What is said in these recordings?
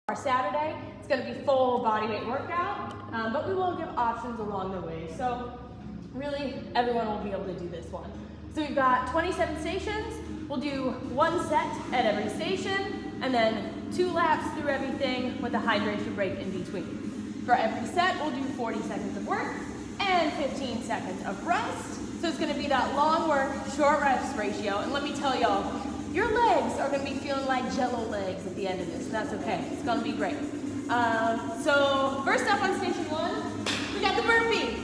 Our Saturday, it's going to be full body weight workout, but we will give options along the way. So really, everyone will be able to do this one. So we've got 27 stations. We'll do one set at every station, and then 2 laps through everything with a hydration break in between. For every set, we'll do 40 seconds of work and 15 seconds of rest. So it's going to be that long work, short rest ratio. And let me tell y'all, your legs are going to be feeling like jello legs at the end of this, and that's okay. It's going to be great. So first up on station 1, we got the burpee,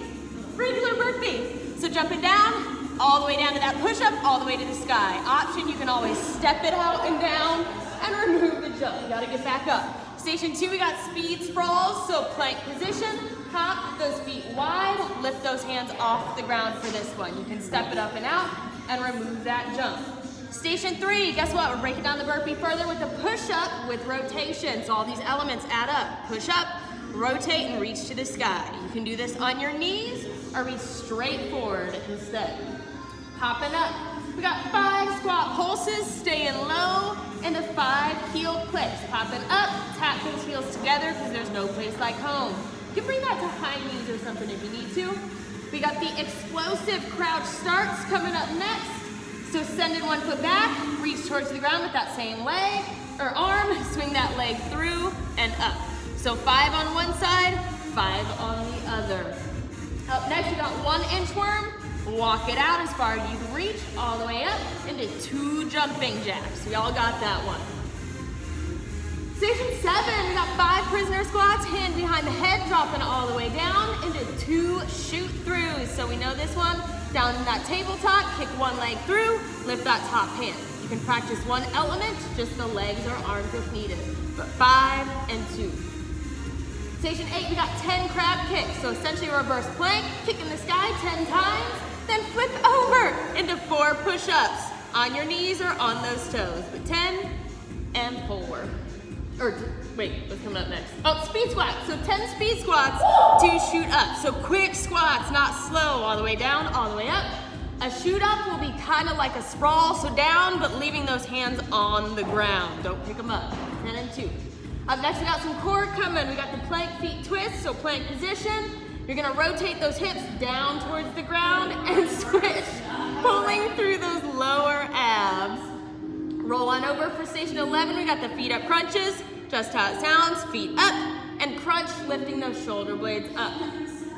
regular burpee. So jumping down, all the way down to that push-up, all the way to the sky. Option, you can always step it out and down and remove the jump. You got to get back up. Station 2, we got speed sprawls, so plank position. Hop those feet wide, lift those hands off the ground for this one. You can step it up and out and remove that jump. Station 3, guess what? We're breaking down the burpee further with a push-up with rotation. So all these elements add up. Push up, rotate, and reach to the sky. You can do this on your knees or reach straight forward instead. Hopping up. We got 5 squat pulses, staying low, and the 5 heel clicks. Popping up, tap those heels together because there's no place like home. You can bring that to high knees or something if you need to. We got the explosive crouch starts coming up next. So sending one foot back, reach towards the ground with that same leg or arm, swing that leg through and up. So 5 on one side, 5 on the other. Up next, we got 1 inchworm. Walk it out as far as you can reach, all the way up into 2 jumping jacks. We all got that one. Station 7, we got 5 prisoner squats, hand behind the head, dropping all the way down into 2 shoot throughs. So we know this one. Down in that tabletop, kick one leg through, lift that top hand. You can practice one element, just the legs or arms if needed. But 5 and 2. Station 8, we got 10 crab kicks. So essentially a reverse plank, kick in the sky 10 times, then flip over into 4 push-ups on your knees or on those toes. But 10 and 4. Or wait, what's coming up next? Oh, speed squats. So 10 speed squats to shoot up. So quick squats, not slow, all the way down, all the way up. A shoot up will be kind of like a sprawl, so down, but leaving those hands on the ground. Don't pick them up. 10 and 2. Up next, we got some core coming. We got the plank feet twist, so plank position. You're gonna rotate those hips down towards the ground and switch, pulling through those lower abs. Roll on over for station 11. We got the feet up crunches, just how it sounds, feet up, and crunch, lifting those shoulder blades up.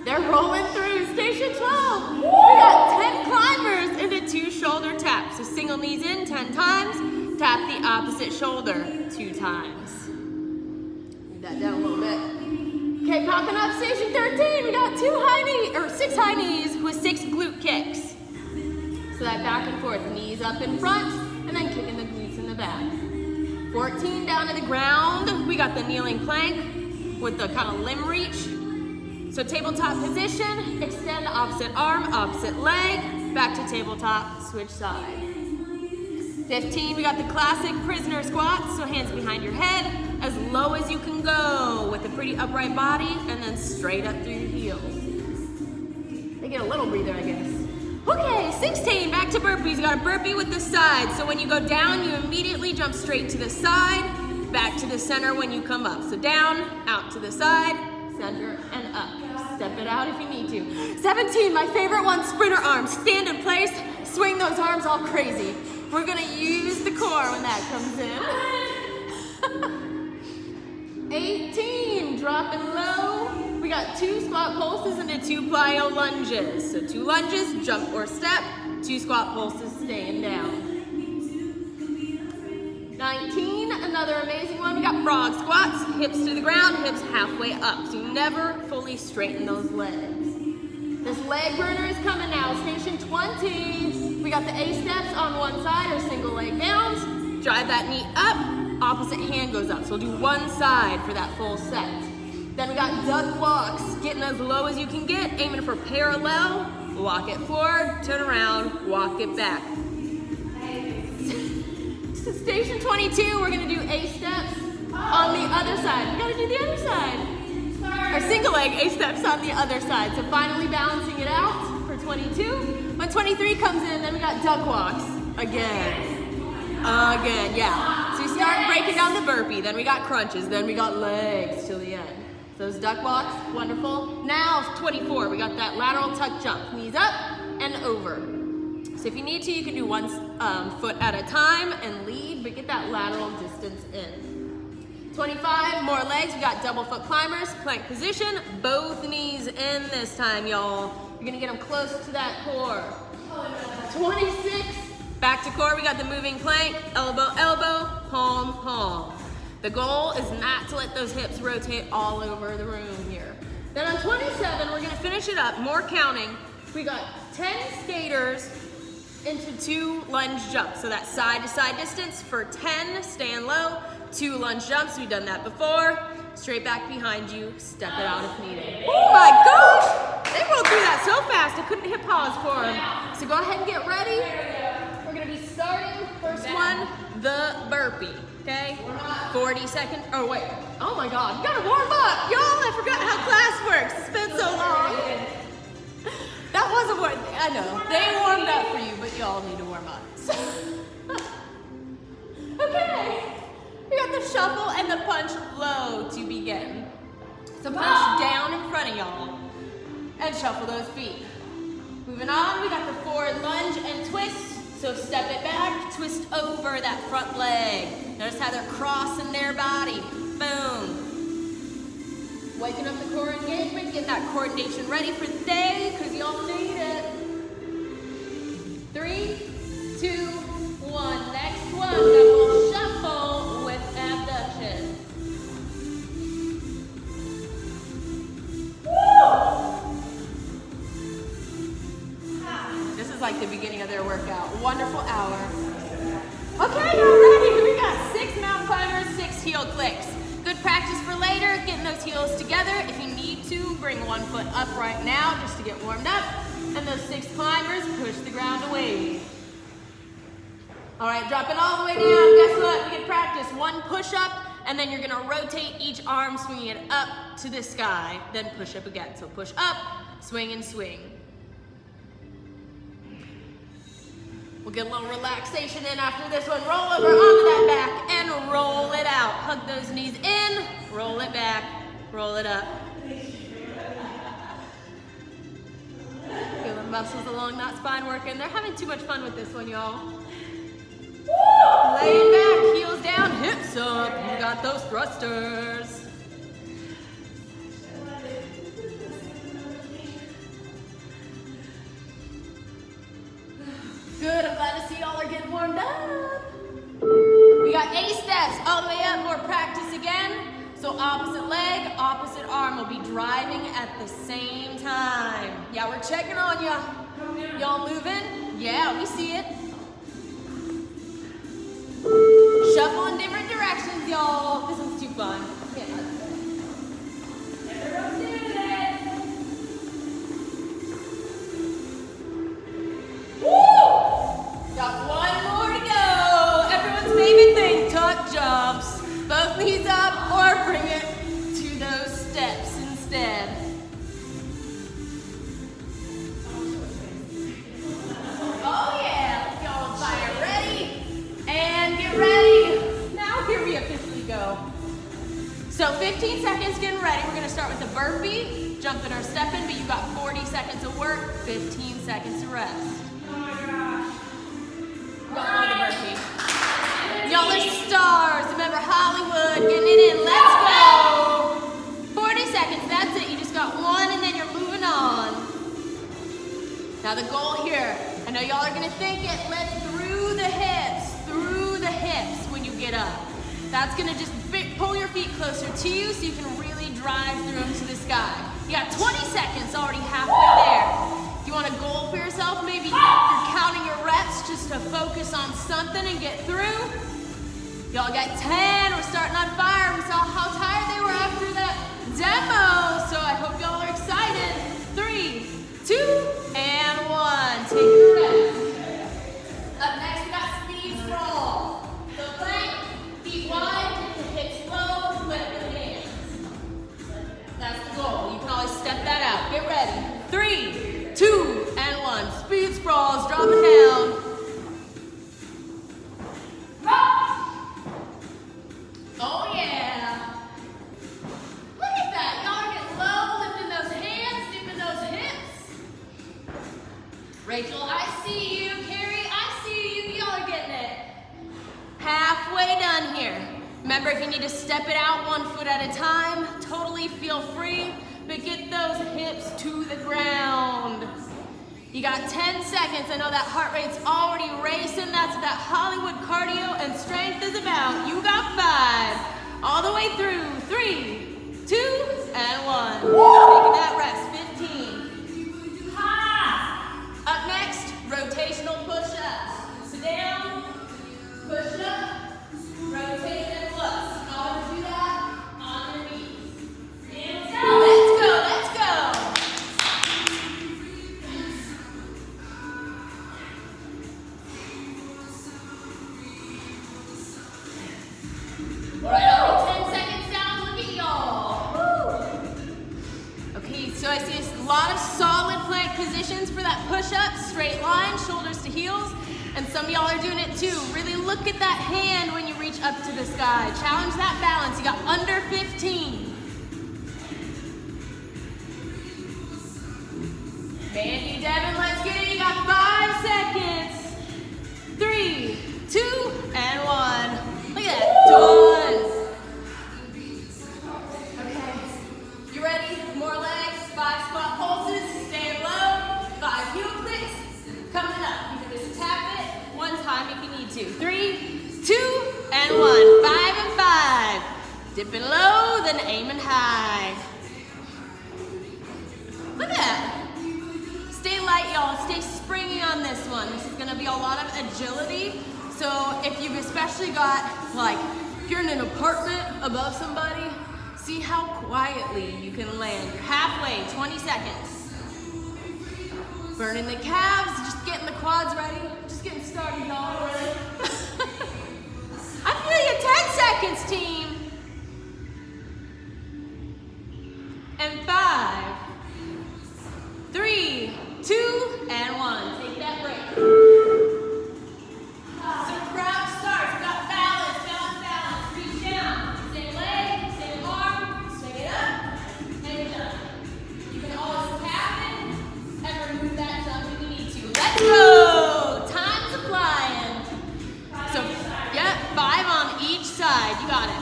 They're rolling through station 12. We got 10 climbers into 2 shoulder taps. So single knees in 10 times, tap the opposite shoulder 2 times. Move that down a little bit. Okay, popping up station 13. We got 6 high knees with 6 glute kicks. So that back and forth, knees up in front, and then kicking the glutes in the back. 14 down to the ground. We got the kneeling plank with the kind of limb reach. So tabletop position, extend opposite arm, opposite leg, back to tabletop, switch side. 15, we got the classic prisoner squats. So hands behind your head, as low as you can go with a pretty upright body, and then straight up through the heels. They get a little breather, I guess. Okay, 16, back to burpees. You got a burpee with the side. So when you go down, you immediately jump straight to the side, back to the center when you come up. So down, out to the side, center, and up. Step it out if you need to. 17, my favorite one, sprinter arms. Stand in place, swing those arms all crazy. We're gonna use the core when that comes in. 18, dropping low. We got 2 squat pulses into 2 plyo lunges. So 2 lunges, jump or step, 2 squat pulses, staying down. 19, another amazing one. We got frog squats, hips to the ground, hips halfway up. So you never fully straighten those legs. This leg burner is coming now. Station 20. We got the A steps on one side or single leg downs. Drive that knee up, opposite hand goes up. So we'll do one side for that full set. Then we got duck walks, getting as low as you can get, aiming for parallel. Walk it forward, turn around, walk it back. So station 22, we're gonna do A steps on the other side. We gotta do the other side. Our single leg A steps on the other side. So finally balancing it out for 22. When 23 comes in, then we got duck walks again, yeah. So you see start breaking down the burpee, then we got crunches, then we got legs till the end. Those duck walks, wonderful. Now 24, we got that lateral tuck jump. Knees up and over. So if you need to, you can do one foot at a time and lead, but get that lateral distance in. 25, more legs. We got double foot climbers, plank position, both knees in this time, y'all. You're gonna get them close to that core. 26, back to core. We got the moving plank, elbow, elbow, palm, palm. The goal is not to let those hips rotate all over the room here. Then on 27, we're gonna finish it up, more counting. We got 10 skaters into 2 lunge jumps. So that side to side distance for 10, stand low, 2 lunge jumps. We've done that before. Straight back behind you, step it out if needed. Oh my gosh, they rolled through that so fast, I couldn't hit pause for them. So go ahead and get ready. We're gonna be starting, first one, the burpee, okay? 40 seconds, oh wait, oh my God, you gotta warm up. Y'all, I forgot how class works, it's been so long. That wasn't what, I know, they warmed up for you, but y'all need to warm up. Okay, we got the shuffle and the punch low to begin. So punch down in front of y'all and shuffle those feet. Moving on, we got the forward lunge and twist. So step it back, twist over that front leg. Notice how they're crossing their body. Boom. Waking up the core engagement, getting that coordination ready for the day, because y'all need it. 3, 2, 1. Next one, double shuffle with abduction. This is like the beginning of their workout. Wonderful hour. Okay, y'all ready? We got 6 mountain climbers, 6 heel clicks. Good practice for later, getting those heels together. If you need to, bring 1 foot up right now just to get warmed up. And those 6 climbers, push the ground away. All right, drop it all the way down. Guess what? We get practice. 1 push up, and then you're gonna rotate each arm, swinging it up to the sky, then push up again. So push up, swing and swing. We'll get a little relaxation in after this one. Roll over onto that back and roll it out. Hug those knees in, roll it back, roll it up. Feel the muscles along that spine working. They're having too much fun with this one, y'all. Laying back, heels down, hips up. You got those thrusters. Good, I'm glad to see y'all are getting warmed up. We got 8 steps all the way up, more practice again. So opposite leg, opposite arm will be driving at the same time. Yeah, we're checking on ya. Y'all moving? Yeah, we see it. Shuffle in different directions, y'all. This one's too fun. Everyone's doing it. Woo! Got 1 more to go. Everyone's favorite thing, tuck jumps. Both knees up or bring it to those steps instead. Oh yeah, y'all on fire. Ready? And get ready. Now here we officially go. So 15 seconds getting ready. We're gonna start with the burpee, jumping or stepping, but you got 40 seconds of work, 15 seconds of rest. Oh my gosh. Y'all know the burpee. Y'all are stars. Remember Hollywood, getting it in. Let's go. 40 seconds, that's it. You just got 1 and then you're moving on. Now the goal here, I know y'all are gonna think it, let's through the hips when you get up. That's gonna just pull your feet closer to you so you can really drive through them to the sky. You got 20 seconds, already halfway there. If you want a goal for yourself, maybe you're counting your reps just to focus on something and get through. Y'all got 10, we're starting on fire. We saw how tired they were after that demo, so I hope y'all are excited. 3, 2, and 1. Take a rest. Up next, we got speed sprawl. So plank, feet wide, the hips low, lift the hands. That's the goal. You can always step that out. Get ready. 3, 2, and 1. Speed sprawls, drop it down. step it out 1 foot at a time. Totally feel free, but get those hips to the ground. You got 10 seconds. I know that heart rate's already racing. That's what that Hollywood cardio and strength is about. You got 5. All the way through. 3, 2, and 1. Taking that rest. 15. Up next, rotational push-ups. Sit down, push up, rotate and plus. You know how to do that? On your knees. Let's go, let's go. All right, only 10 seconds down. Look at y'all. Woo. Okay, so I see a lot of solid plank positions for that push-up. Straight line, shoulders to heels. And some of y'all are doing it too. Really look at that hand when you reach up to the sky. Challenge that balance. You got under 15. Mandy, Devin, let's get it. You got 5 seconds. 3, 2, and 1. Look at that. Done. Okay. You ready? More legs. 5 squat pulses. Stay low. 5 heel clicks. Coming up. You can just tap it 1 time if you need to. 3, 2, and 1. 5 and 5. Dipping low, then aiming high. Look at that. Stay light, y'all. Stay springy on this one. This is gonna be a lot of agility. So if you've especially got, like, if you're in an apartment above somebody, see how quietly you can land. You're halfway, 20 seconds. Burning the calves, just getting the quads ready. Just getting started, y'all. Ready? I feel you, 10 seconds, team. And 5, 3, 2, and 1. Take that break. So crouch starts. Got balance, balance, balance. Reach down. Same leg, same arm. Swing it up and jump. You can always tap it and remove that jump if you need to. Let's go. Time's flying. So, yeah, 5 on each side. You got it.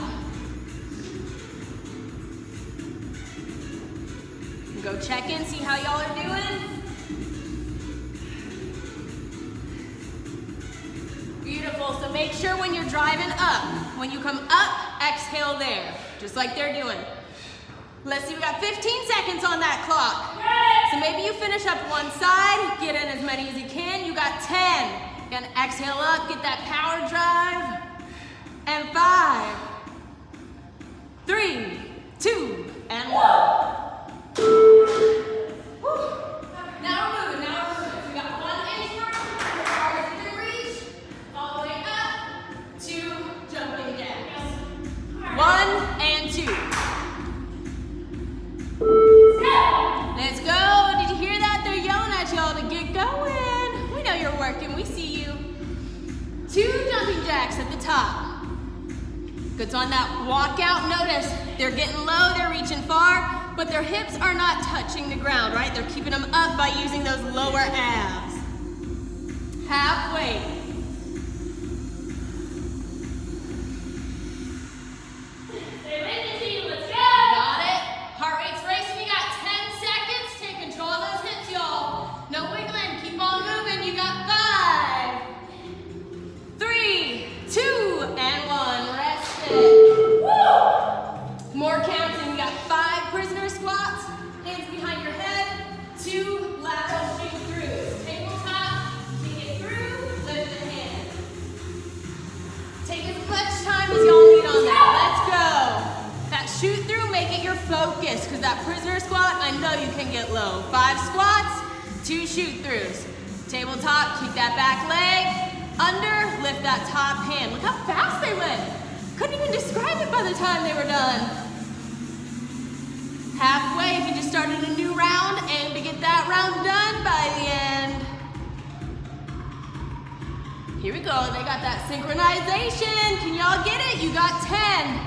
Go check in, see how y'all are doing. Beautiful, so make sure when you're driving up, when you come up, exhale there, just like they're doing. Let's see, we got 15 seconds on that clock. So maybe you finish up 1 side, get in as many as you can. You got 10. You're gonna exhale up, get that power drive. And 5, 3, 2, and 1. Now we're moving, We got 1 inchworm, as far as you can reach, all the way up, 2 jumping jacks. 1 and 2. Let's go. Did you hear that? They're yelling at y'all to get going. We know you're working, we see you. 2 jumping jacks at the top. Good, so on that walkout, notice they're getting low, they're reaching far, but their hips are not touching the ground, right? They're keeping them up by using those lower abs. Halfway. Stay with the team, let's go. Got it. Heart rate's racing, you got 10 seconds. Take control of those hips, y'all. No wiggling, keep on moving. You got 5, 3, 2, and 1. Rest it. Woo! More counting. We got 5 prisoner squats. Hands behind your head. 2 lateral shoot throughs. Tabletop. Take it through. Lift the hand. Take as much time as y'all need on that. Let's go. That shoot through, make it your focus, because that prisoner squat, I know you can get low. 5 squats, 2 shoot throughs. Tabletop, keep that back leg. Under, lift that top hand. Look how fast they went. Couldn't even describe it by the time they were done. Halfway, if you just started a new round, aim to get that round done by the end. Here we go, they got that synchronization. Can y'all get it? You got 10.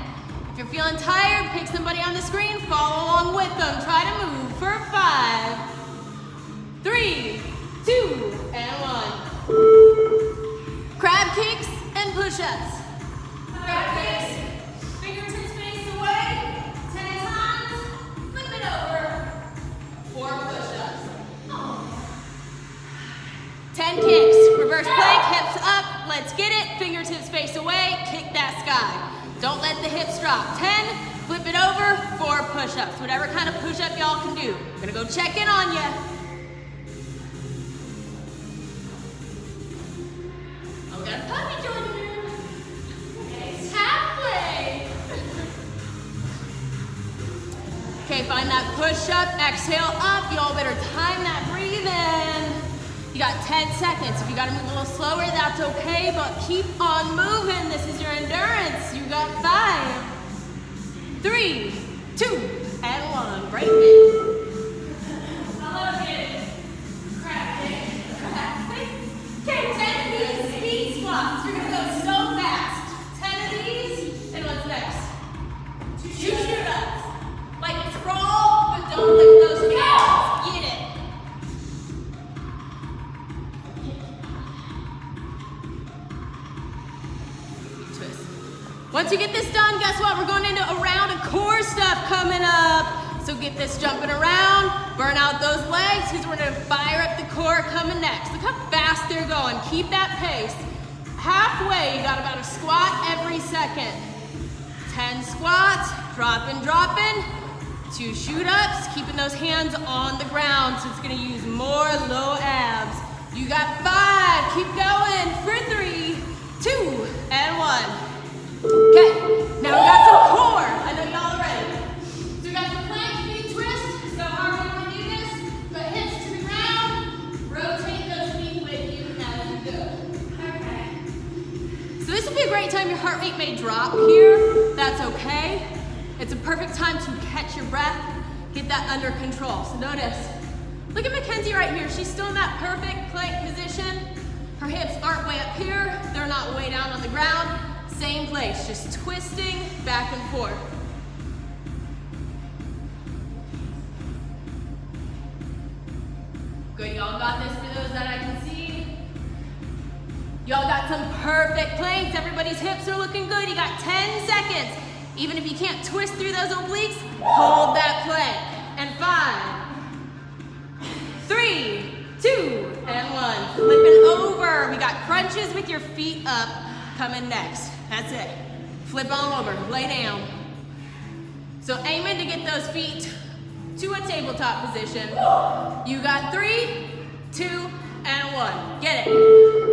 If you're feeling tired, pick somebody on the screen, follow along with them. Try to move for 5, 3, 2, and 1. Crab kicks and push-ups. Crab kicks, fingertips let the hips drop. 10, flip it over, 4 push-ups. Whatever kind of push-up y'all can do. I'm gonna go check in on ya. Oh, we got a puppy joining in. Okay, it's halfway. Okay, find that push-up, exhale up. Y'all better time that breathe in. You got 10 seconds. If you gotta move a little slower, that's okay, but keep on moving. This is your endurance. You got 5, 3, 2, and 1. Break it. I love it. Crap it. Crap it. Okay, 10 of these speed squats. You're gonna go so fast. 10 of these, and what's next? 2 shoot-ups. Like a sprawl, but don't lift those hands. Get it. Once you get this done, guess what? We're going into a round of core stuff coming up. So get this jumping around, burn out those legs, because we're gonna fire up the core coming next. Look how fast they're going. Keep that pace. Halfway, you got about a squat every second. 10 squats, dropping. 2 shoot-ups, keeping those hands on the ground, so it's gonna use more low abs. You got 5, keep going for 3, 2, and 1. Okay, now we got some core. I know y'all are ready. So we got the plank feet twist. So how are we gonna do this? Put hips to the ground, rotate those feet with you as you go. Okay. So this will be a great time. Your heart rate may drop here. That's okay. It's a perfect time to catch your breath, get that under control. So notice, look at Mackenzie right here. She's still in that perfect plank position. Her hips aren't way up here. They're not way down on the ground. Same place, just twisting back and forth. Good, y'all got this for those that I can see. Y'all got some perfect planks. Everybody's hips are looking good. You got 10 seconds. Even if you can't twist through those obliques, hold that plank. And 5, 3, 2, and 1. Flipping over. We got crunches with your feet up coming next. That's it. Flip on over, lay down. So aiming to get those feet to a tabletop position. You got 3, 2, and 1. Get it.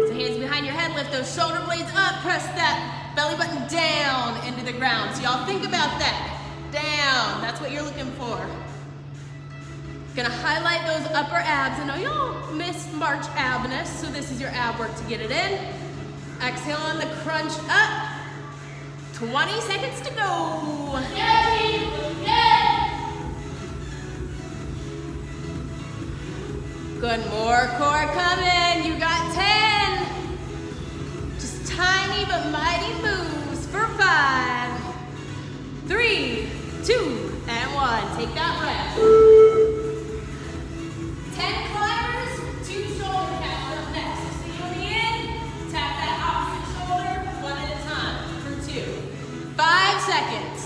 So hands behind your head, lift those shoulder blades up, press that belly button down into the ground. So y'all think about that. Down, that's what you're looking for. Gonna highlight those upper abs. I know y'all missed March abness, so this is your ab work to get it in. Exhale on the crunch up. 20 seconds to go. Good, more core coming. You got 10. Just tiny but mighty moves for 5, 3, 2, and 1. Take that breath. 10 climbers, 2 shoulder taps up next. So you on the in, tap that opposite shoulder, 1 at a time for 2. 5 seconds.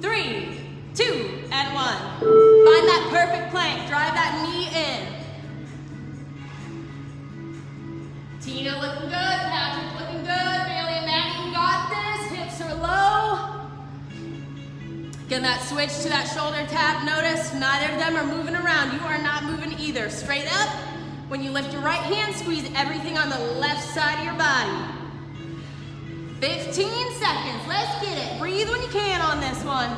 3, 2, and 1. Find that perfect plank. Drive that knee in. Tina looking good. Patrick looking good. Bailey and Maddie, you got this. Hips are low. Again, that switch to that shoulder tap. Notice neither of them are moving around. You are not moving either. Straight up. When you lift your right hand, squeeze everything on the left side of your body. 15 seconds. Let's get it. Breathe when you can on this one.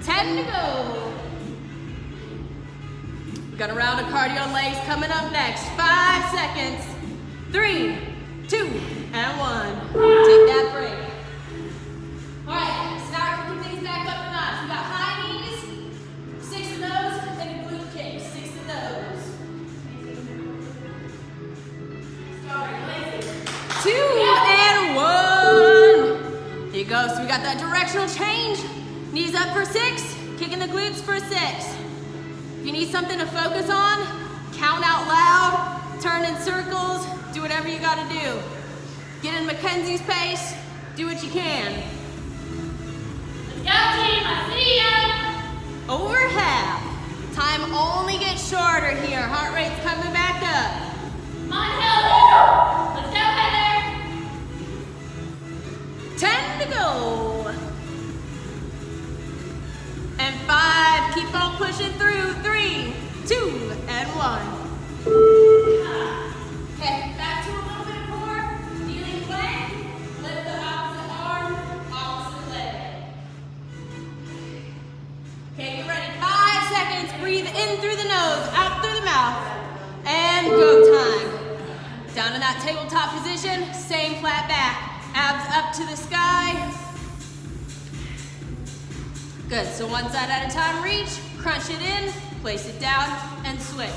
10 to go. We've got a round of cardio legs coming up next. 5 seconds. 3, 2, and 1. Take that break. All right, so now we're kicking things back up a notch. We've got high knees, 6 of those, and a glute kick, 6 of those. 2 and 1. Here you go. So we got that directional change. Knees up for 6, kicking the glutes for 6. If you need something to focus on, count out loud, turn in circles, do whatever you gotta do. Get in Mackenzie's pace, do what you can. Let's go team, I see ya! Over half. Time only gets shorter here. Heart rate's coming back up. Come on, Heather! Let's go, Heather! go. And 5, keep on pushing through. 3, 2, and 1. Okay, back to a little bit more. Kneeling plank, lift the opposite arm, opposite leg. Okay, get ready. 5 seconds, breathe in through the nose, out through the mouth, and go time. Down in that tabletop position, same flat back, abs up to the sky. Good, so one side at a time, reach, crunch it in, place it down, and switch.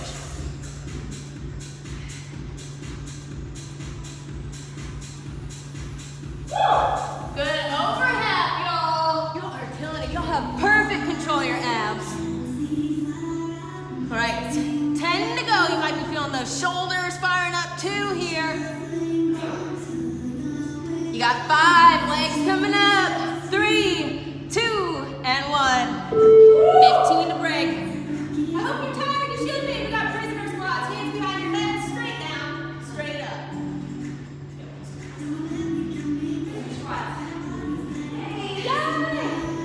Good, over half, y'all. Y'all are killing it. Y'all have perfect control of your abs. All right, 10 to go. You might be feeling those shoulders firing up too here. You got 5 legs coming up. 3, 2, and 1. 15 to break. I hope you're tired. You should be. We got prisoner squats. Hands behind your head, straight down, straight up.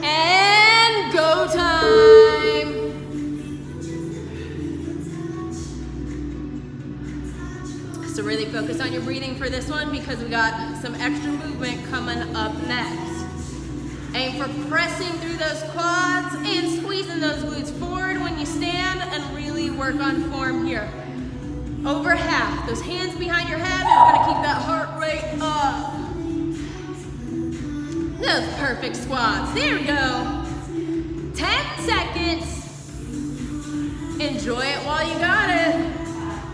And go time. So really focus on your breathing for this one because we got some extra movement coming up next. Aim for pressing through those quads and squeezing those glutes forward when you stand and really work on form here. Over half. Those hands behind your head is going to keep that heart rate up. Those perfect squats. There we go. 10 seconds. Enjoy it while you got it.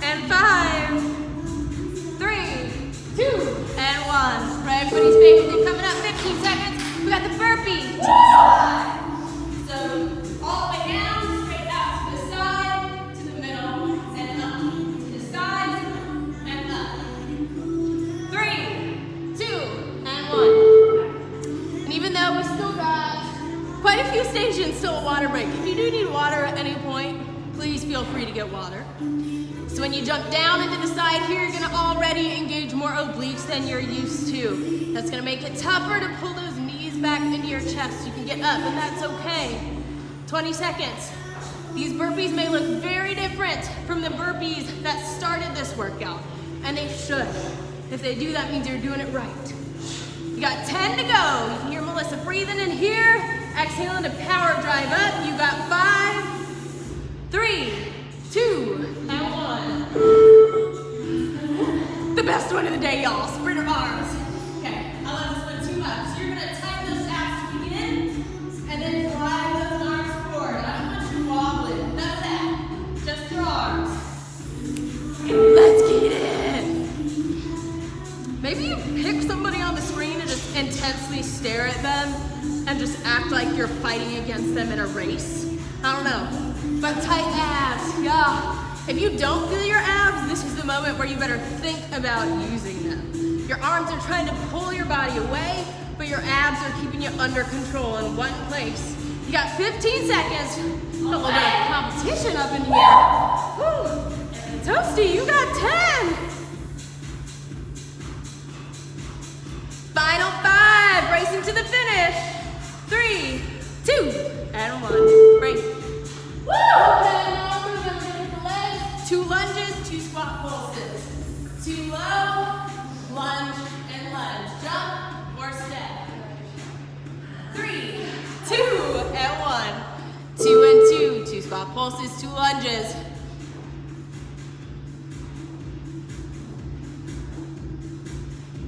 And 5, 3, 2, and 1. For everybody's favorite thing coming up, 15 seconds. We got the burpee to the side. So all the way down, straight out to the side, to the middle, and up. To the side, and up. 3, 2, and 1. And even though we still got quite a few stations till a water break, if you do need water at any point, please feel free to get water. So when you jump down into the side here, you're gonna already engage more obliques than you're used to. That's gonna make it tougher to pull those knees back into your chest. You can get up, and that's okay. 20 seconds. These burpees may look very different from the burpees that started this workout, and they should. If they do, that means you're doing it right. You got 10 to go. You can hear Melissa breathing in here. Exhaling to power drive up. You got 5, 3, 2, and 1. The best one of the day, y'all. Sprinter arms. Okay, I love this one too much. So you're gonna tighten those abs to begin, and then drive those arms forward. I don't want you wobbling. That's that. Just your arms. Let's get it. Maybe you pick somebody on the screen and just intensely stare at them and just act like you're fighting against them in a race. I don't know. But tight abs, yeah. If you don't feel your abs, this is the moment where you better think about using them. Your arms are trying to pull your body away, but your abs are keeping you under control in one place. You got 15 seconds. A little bit of competition up in here. Woo. Toasty, you got 10. Final 5, racing to the finish. 3, 2, and 1. Break. Woo! Okay, now we're gonna hit the legs. 2 lunges, 2 squat pulses. 2 low, lunge, and lunge. Jump or step. 3, 2, and 1. 2 and 2. 2 squat pulses, 2 lunges.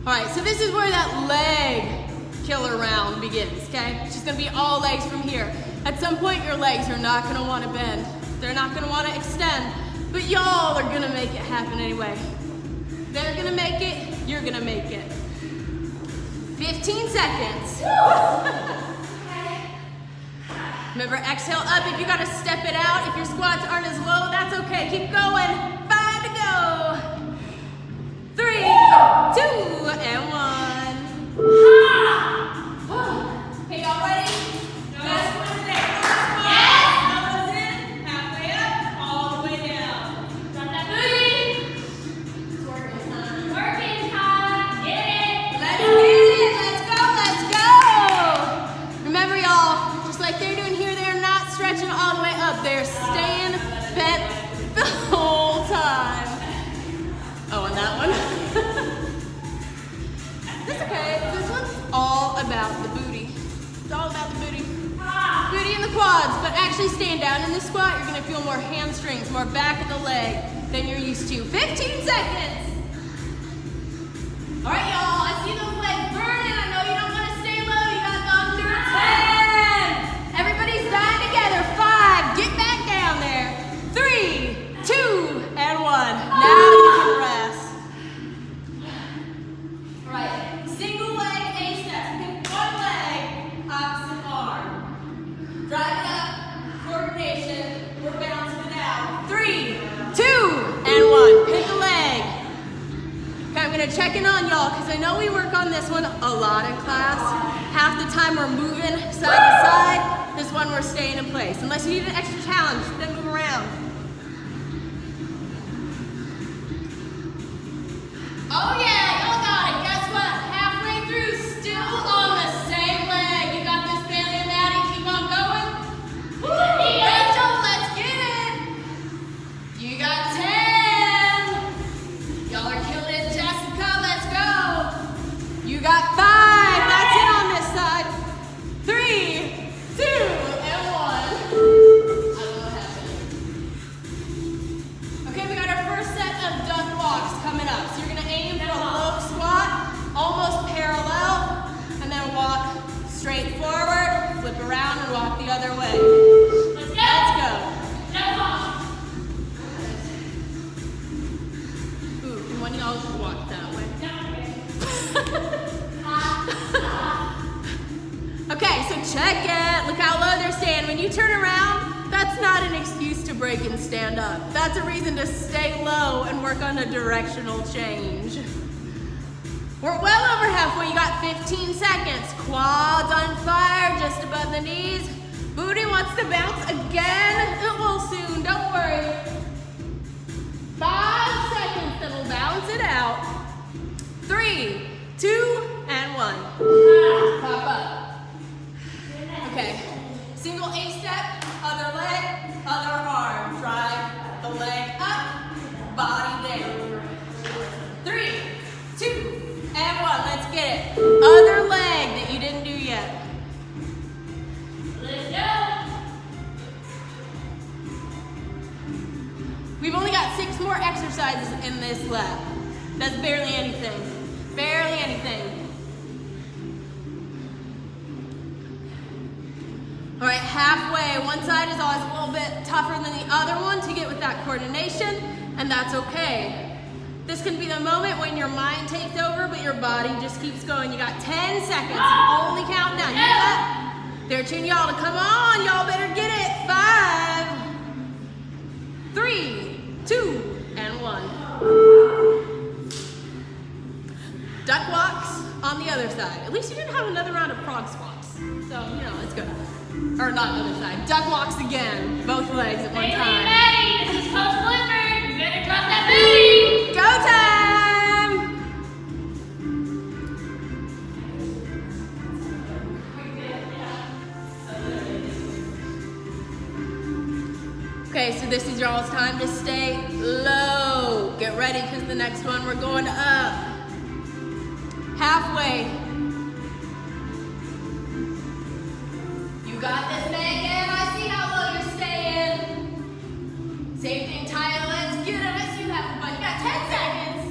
All right, so this is where that leg killer round begins, okay? It's just gonna be all legs from here. At some point, your legs are not gonna wanna bend. They're not gonna wanna extend, but y'all are gonna make it happen anyway. They're gonna make it, you're gonna make it. 15 seconds. Remember, exhale up. If you gotta step it out, if your squats aren't as low, that's okay. Keep going. 5 to go. 3, 2, and 1. Hey, y'all ready? Best one today. Yes. Elbows in, halfway up, all the way down. Drop that booty. Working time. Working time. Get it. Let's get it. Let's go. Let's go. It's all about the booty. Booty in the quads, but actually staying down in the squat, you're gonna feel more hamstrings, more back of the leg than you're used to. 15 seconds. All right, y'all, I see those legs burning. I know you don't want to stay low. You got under 10. Everybody's dying together. 5, get back down there. 3, 2, and 1. Now you can rest. All right, single leg A-step. Pick one leg, opposite arm. Drive it up, coordination. We're bouncing it out. 3, 2, and 1. Pick a leg. Okay, I'm gonna check in on y'all because I know we work on this one a lot in class. Half the time we're moving side to side. This one we're staying in place. Unless you need an extra challenge, then move around. Oh yeah, y'all got it. Guess what? Halfway through, still on the same leg. You got this, Bailey and Maddie. Keep on going. Woo! Rachel, let's get it. You got 10. Y'all are killing it. Jessica, let's go. You got 5. That's it on this side. 3, 2, and 1. I don't know what happened. Okay, we got our first set of duck walks coming up. So you're gonna aim for a low squat, almost parallel, and then walk straight forward, flip around, and walk the other way. Let's go. Let's go. Ooh, can one of y'all walk that way? Okay, so check it. Look how low they're staying. When you turn around, that's not an excuse to break and stand up. That's a reason to stay low and work on a directional change. We're well over halfway. You got 15 seconds. Quads on fire, just above the knees. Booty wants to bounce again. It will soon, don't worry. 5 seconds, then we'll balance it out. 3, 2, and 1. Pop up. Okay, single A-step, other leg, other arm. Drive the leg up, body down. 3, 2, and 1. Let's get it. Other leg that you didn't do yet. Let's go. We've only got 6 more exercises in this lap. That's barely anything. Barely anything. All right, halfway. One side is always a little bit tougher than the other one to get with that coordination, and that's okay. This can be the moment when your mind takes over, but your body just keeps going. You got 10 seconds, only counting down. You know that? They're cheering y'all to come on. Y'all better get it. 5, 3, 2, and 1. Duck walks on the other side. At least you didn't have another round of frog squats. So, you know, it's good. Or not other side. Duck walks again. Both legs at one Bailey and time. Maddie, this is Coach Clifford. You better drop that booty. Go time! Okay, so this is y'all's time to stay low. Get ready, because the next one we're going up. Halfway. You got this, Megan. I see how low you're staying. Same thing, Tyler. Let's get it. I see you have fun. You got 10 seconds.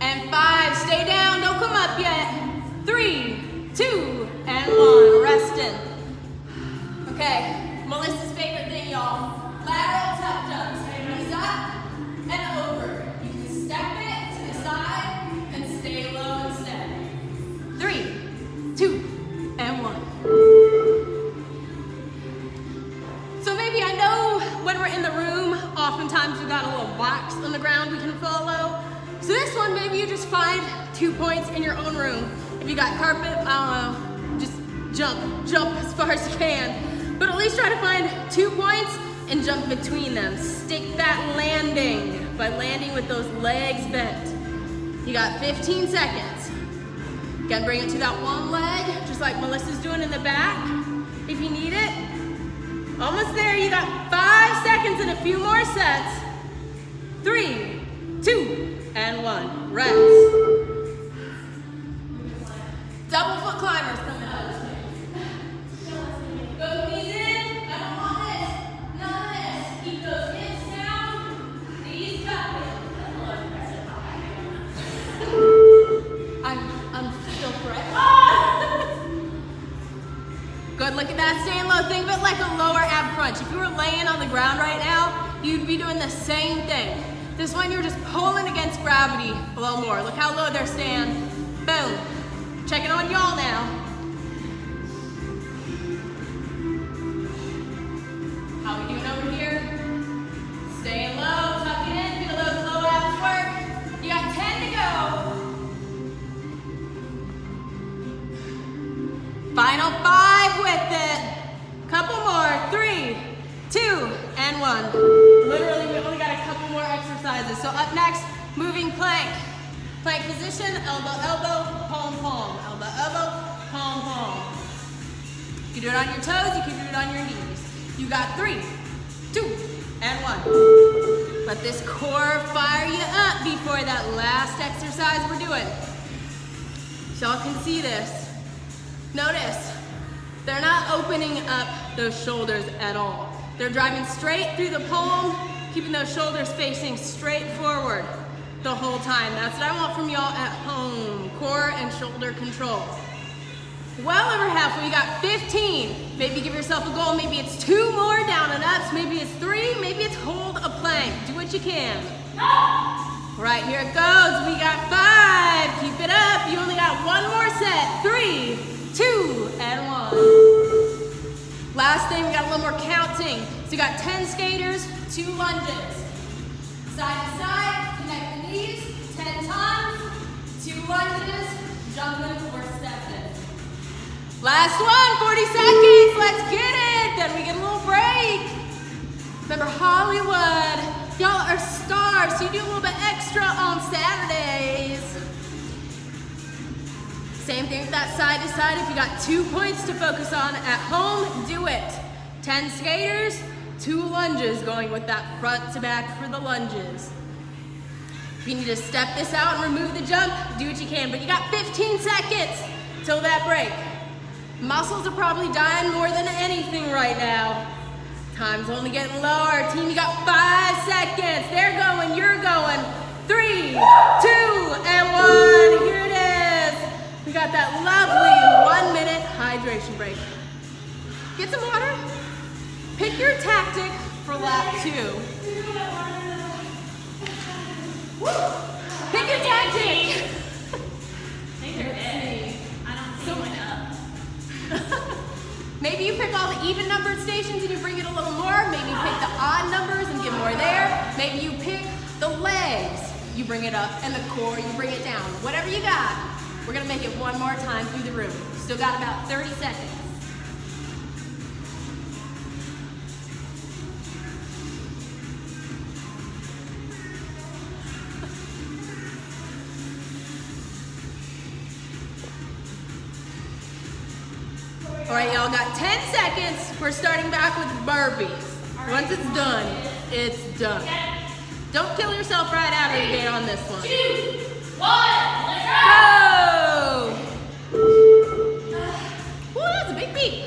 And 5. Stay down. Don't come up yet. 3, 2, and 1. Resting. Okay. Melissa's favorite thing, y'all. Lateral tuck jumps. Knees up and over. You can step it to the side and stay low instead. 3, 2, and 1. So maybe I know when we're in the room, oftentimes we've got a little box on the ground we can follow. So this one, maybe you just find 2 points in your own room. If you got carpet, I don't know, just jump as far as you can. But at least try to find 2 points and jump between them. Stick that landing by landing with those legs bent. You got 15 seconds. Again, bring it to that one leg, just like Melissa's doing in the back, if you need it. Almost there, you got 5 seconds and a few more sets. 3, 2, and 1. Rest. Double foot climbers coming up. Go knees in. I don't want this. None of this. Keep those hips down. Knees tucked in. I'm still fresh. Good, look at that, staying low. Think of it like a lower ab crunch. If you were laying on the ground right now, you'd be doing the same thing. This one, you're just pulling against gravity a little more. Look how low they're staying. Boom. Checking on y'all now. How we doing over here? Staying low, tuck it in, feel those low abs work. You got 10 to go. Final 5 with it. Couple more. 3, 2, and 1. Literally, we only got a couple more exercises. So up next, moving plank. Plank position, elbow, elbow, palm, palm. Elbow, elbow, palm, palm. You can do it on your toes, you can do it on your knees. You got 3, 2, and 1. Let this core fire you up before that last exercise we're doing. So y'all can see this. Notice, they're not opening up those shoulders at all. They're driving straight through the palm, keeping those shoulders facing straight forward the whole time. That's what I want from y'all at home, core and shoulder control. Well over halfway, you got 15. Maybe give yourself a goal, maybe it's 2 more down and ups, maybe it's 3, maybe it's hold a plank. Do what you can. Right, here it goes. We got 5, keep it up. You only got 1 more set. 3, 2, and 1. Last thing, we got a little more counting. So you got 10 skaters, 2 lunges. Side to side, connect the knees, 10 times, 2 lunges, jumping or stepping. Last one, 40 seconds, let's get it. Then we get a little break. Remember Hollywood, y'all are stars, so you do a little bit extra on Saturdays. Same thing with that side to side. If you got 2 points to focus on at home, do it. 10 skaters, 2 lunges going with that front to back for the lunges. If you need to step this out and remove the jump, do what you can, but you got 15 seconds till that break. Muscles are probably dying more than anything right now. Time's only getting lower. Team, you got 5 seconds. They're going, you're going. 3, 2, and 1. Here it is. We got that lovely 1-minute hydration break. Get some water. Pick your tactic for lap 2. Pick your tactic. Maybe you pick all the even numbered stations and you bring it a little more. Maybe you pick the odd numbers and get more there. Maybe you pick the legs, you bring it up, and the core, you bring it down. Whatever you got. We're gonna make it one more time through the room. Still got about 30 seconds. All right, y'all got 10 seconds. We're starting back with burpees. Once it's done, it's done. Don't kill yourself right out of the gate on this one. 2, 1, let's go! Ooh, that's a big beat.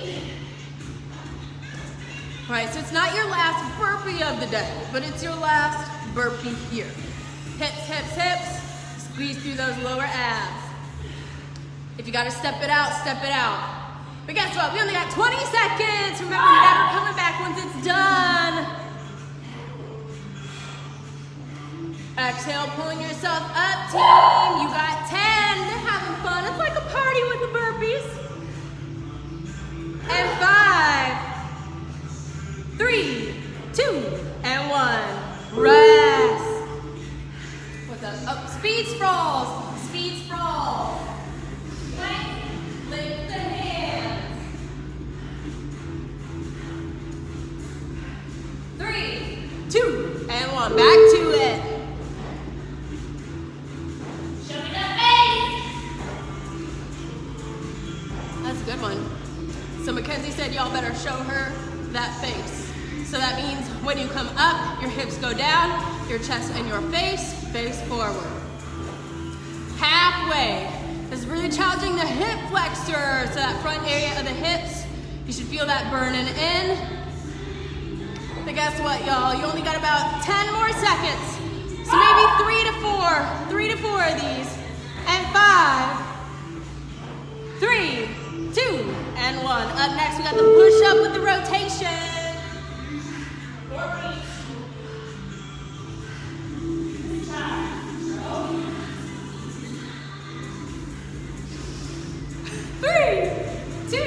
All right, so it's not your last burpee of the day, but it's your last burpee here. Hips, hips, hips. Squeeze through those lower abs. If you gotta step it out, step it out. But guess what? We only got 20 seconds. Remember, never coming back once it's done. Exhale, pulling yourself up, team. You got 10. They're having fun. It's like a party with the burpees. And 5, 3, 2, and 1. Rest. What's up? Oh, speed sprawls. Speed sprawls. Lift the hands. 3, 2, and 1. Back to it. Show me that face. That's a good one. So Mackenzie said y'all better show her that face. So that means when you come up, your hips go down, your chest and your face forward. Halfway. This is really challenging the hip flexor, so that front area of the hips. You should feel that burning in. But guess what, y'all? You only got about 10 more seconds. So maybe 3 to 4 of these. And 5, 3, 2, and 1. Up next, we got the push-up with the rotation. 3, 2,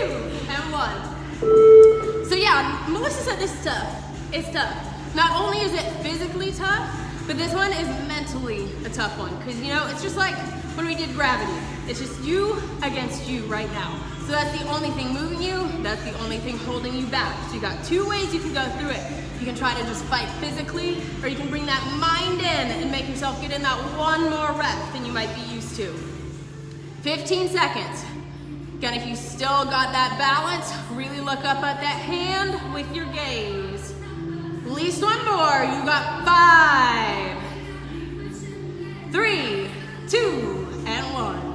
and 1. So yeah, Melissa said this is tough. It's tough. Not only is it physically tough, but this one is mentally a tough one. Because you know, it's just like when we did gravity. It's just you against you right now. So that's the only thing moving you, that's the only thing holding you back. So you got two ways you can go through it. You can try to just fight physically, or you can bring that mind in and make yourself get in that one more rep than you might be used to. 15 seconds. Again, if you still got that balance, really look up at that hand with your gaze. At least one more. You got 5, 3, 2, and 1.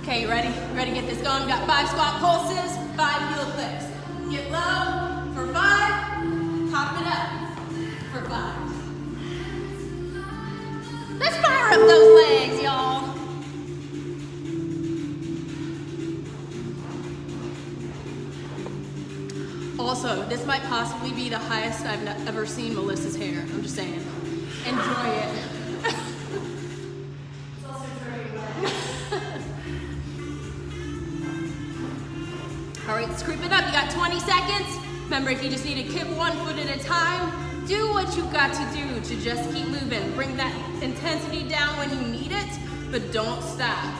Okay, you ready? Ready to get this going? We got 5 squat pulses, 5 heel clicks. Get low for 5, pop it up for 5. Let's fire up those legs, y'all. Also, this might possibly be the highest I've ever seen Melissa's hair. I'm just saying. Enjoy it. It's also very wet. All right, let's creep it up. You got 20 seconds. Remember, if you just need to kick one foot at a time, do what you've got to do to just keep moving. Bring that intensity down when you need it, but don't stop.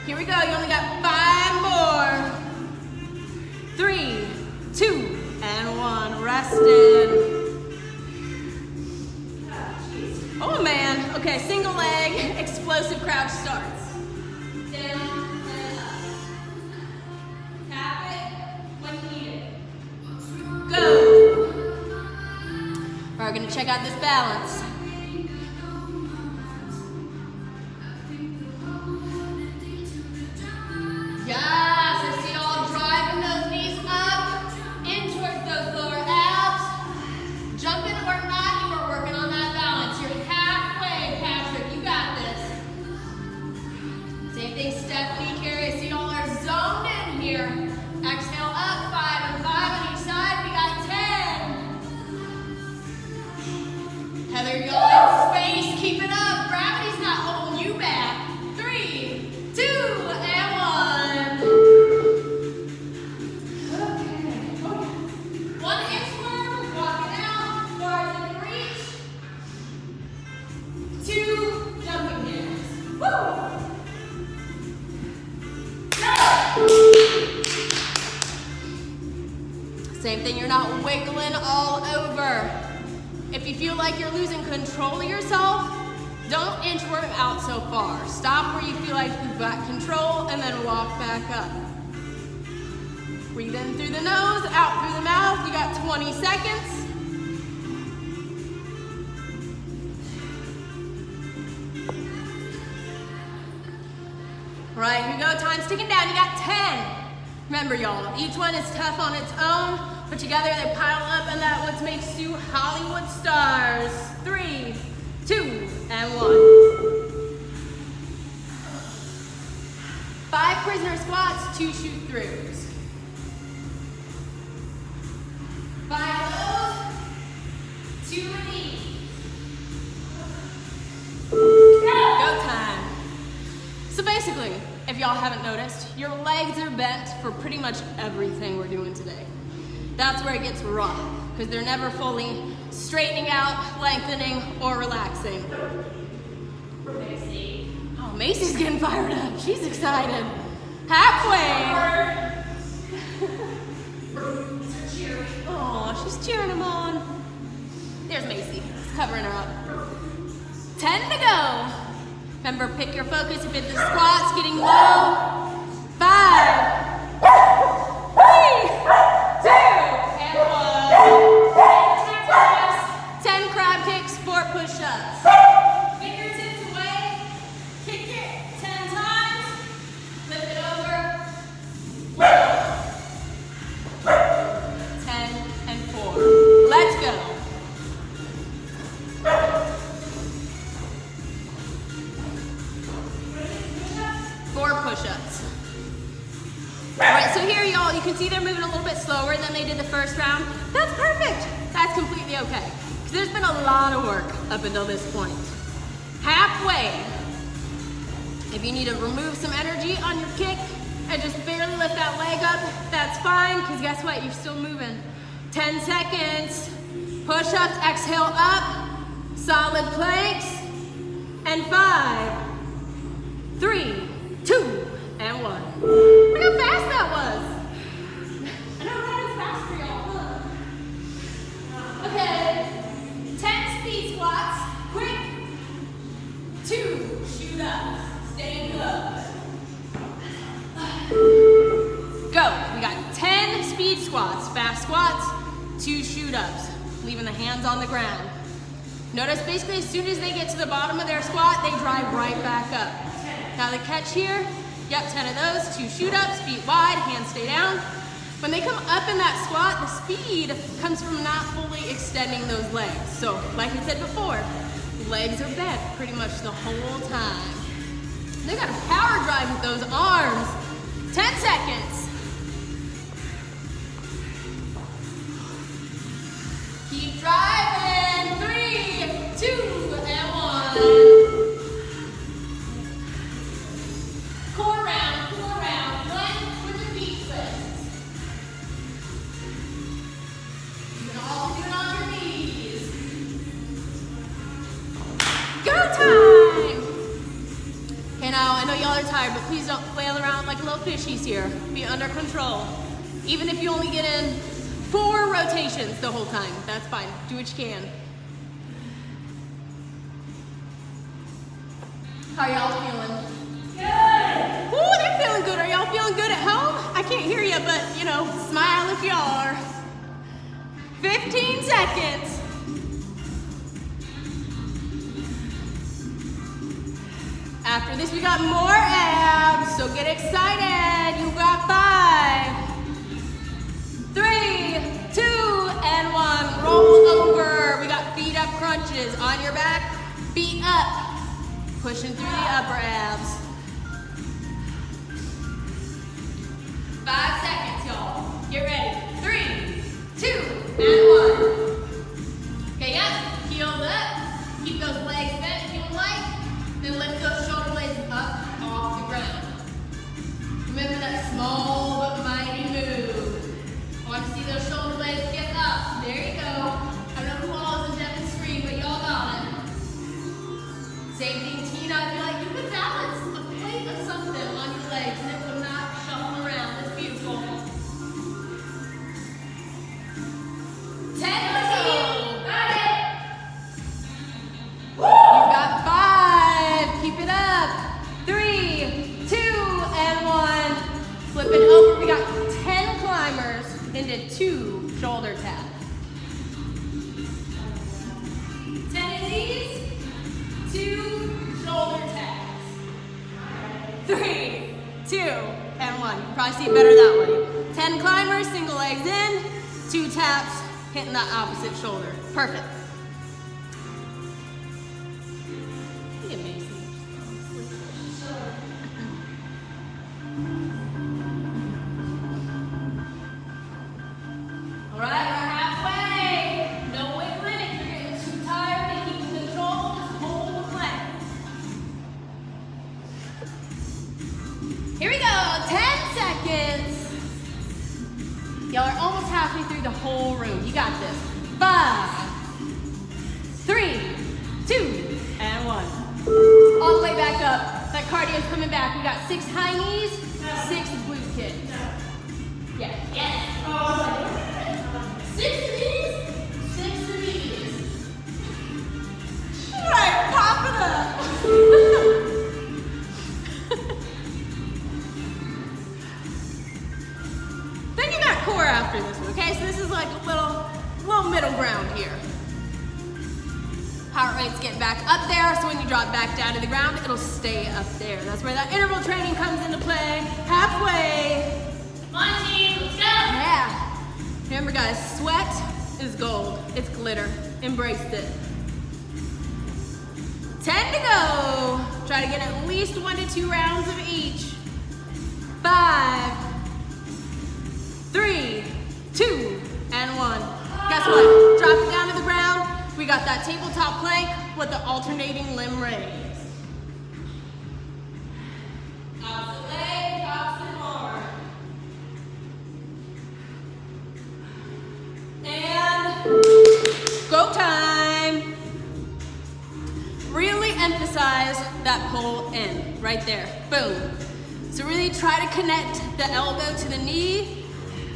Here we go. You only got 5 more. 3, 2, and 1. Resting. Oh man. Okay, single leg, explosive crouch starts. Down and up. Tap it when you need it. Go. All right, we're gonna check out this balance. Yes, I see y'all driving those knees up in towards those lower abs. Jumping or not, you are working on that balance. You're halfway, Patrick. You got this. Same thing, Stephanie, Carrie. I see y'all are zoned in here. Exhale up, 5 and 5 on each side. We got 10. Heather, y'all in space. Keep it up. Gravity's not holding you back. 3, 2, and 1. One inchworm, walk it out, far as you can reach. 2 jumping hands. Woo! Same thing, you're not wiggling all over. If you feel like you're losing control of yourself, don't inchworm out so far. Stop where you feel like you've got control and then walk back up. Breathe in through the nose, out through the mouth. You got 20 seconds. All right, here we go. Time's ticking down. You got 10. Remember, y'all, each one is tough on its own, but together they pile up, and that's what makes you Hollywood stars. 3, 2, and 1. 5 prisoner squats, 2 shoot throughs. 5 of those, 2 of these. Go time. So basically, if y'all haven't noticed, your legs are bent for pretty much everything we're doing today. That's where it gets rough, because they're never fully straightening out, lengthening, or relaxing. Macy. Oh, Macy's getting fired up. She's excited. Halfway. Oh, she's cheering them on. There's Macy. It's covering her up. 10 to go. Remember, pick your focus if it's the squats, getting low. 5, 3, 2, and 1. 10 crab kicks, 4 push-ups. Fingertips push-ups. All right, so here y'all, you can see they're moving a little bit slower than they did the first round. That's perfect. That's completely okay. Because there's been a lot of work up until this point. Halfway, if you need to remove some energy on your kick and just barely lift that leg up, that's fine, because guess what? You're still moving. 10 seconds. Push-ups, exhale up. Solid planks. And 5, 3, 2, and 1. Look how fast that was. I know that is fast for y'all, huh? Okay, 10 speed squats, quick. 2, shoot up, stand up. Go, we got 10 speed squats, fast squats, 2 shoot ups, leaving the hands on the ground. Notice basically as soon as they get to the bottom of their squat, they drive right back up. Now the catch here, yep, 10 of those, 2 shoot-ups, feet wide, hands stay down. When they come up in that squat, the speed comes from not fully extending those legs. So, like I said before, legs are bent pretty much the whole time. They gotta power drive with those arms. 10 seconds. Keep driving. 3, 2, and 1. Core round, one with the feet twists. You can all do it on your knees. Go time! Okay, now I know y'all are tired, but please don't flail around like little fishies here. Be under control. Even if you only get in 4 rotations the whole time, that's fine. Do what you can. How y'all feeling? Good! Ooh, they're feeling good. Are y'all feeling good at home? I can't hear you, but, you know, smile if you are. 15 seconds. After this, we got more abs, so get excited. You got 5, 3, 2, and 1. Roll over. We got feet up crunches. On your back, feet up. Pushing through the upper abs. 5 seconds, y'all. Get ready. 3, 2, and 1. Okay, yep. Heels up. Keep those legs bent if you like. Then lift those shoulder blades up off the ground. Remember that small but mighty move. I want to see those shoulder blades get up. There you go. I don't know who all is in depth screen, but y'all got it. Same thing, Tina. I feel like you could balance a plate of something on your legs and it will not shuffle around. That's beautiful. 10 to go. Got it. You got 5. Keep it up. 3, 2, and 1. Flip it over. We got 10 climbers into 2 shoulder taps. 10 of these. 2 shoulder taps. 3, 2, and 1. You can probably see it better that way. 10 climbers, single legs in, 2 taps, hitting that opposite shoulder. Perfect. Pretty amazing. All right, we're halfway. No wiggling. If you're getting too tired and keep control, just hold the plank. Here we go, 10 seconds. Y'all are almost halfway through the whole room. You got this. 5, 3, 2, and 1. All the way back up. That cardio's coming back. We got 6 high knees, 6 glute kicks. Yeah. Yes. 6 of these, 6 of these. Right, pop it up. Then you got core after this one, okay? So this is like a little middle ground here. Heart rate's getting back up there, so when you drop back down to the ground, it'll stay up there. That's where that interval training comes into play. Halfway. Come on, team, let's go. Yeah. Remember guys, sweat is gold. It's glitter. Embrace it. 10 to go. Try to get at least 1 to 2 rounds of each. 5, 3, 2, and 1. Guess what? Drop it down to the ground. We got that tabletop plank with the alternating limb raise. Opposite leg, opposite arm. And go time. Really emphasize that pull in right there. Boom. So really try to connect the elbow to the knee,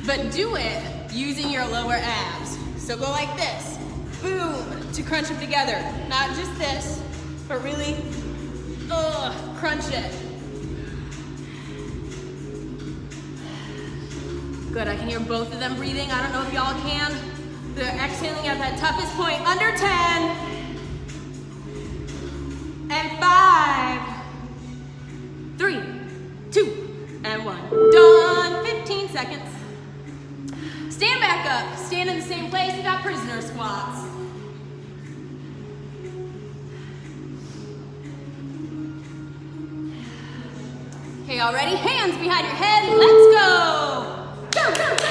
but do it using your lower abs. So go like this. Boom, to crunch them together. Not just this, but really, crunch it. Good, I can hear both of them breathing. I don't know if y'all can. They're exhaling at that toughest point. Under 10. And 5, 3, 2, and 1. Done, 15 seconds. Stand back up, stand in the same place, we got prisoner squats. Okay, y'all ready? Hands behind your head, let's go! Go, go, go!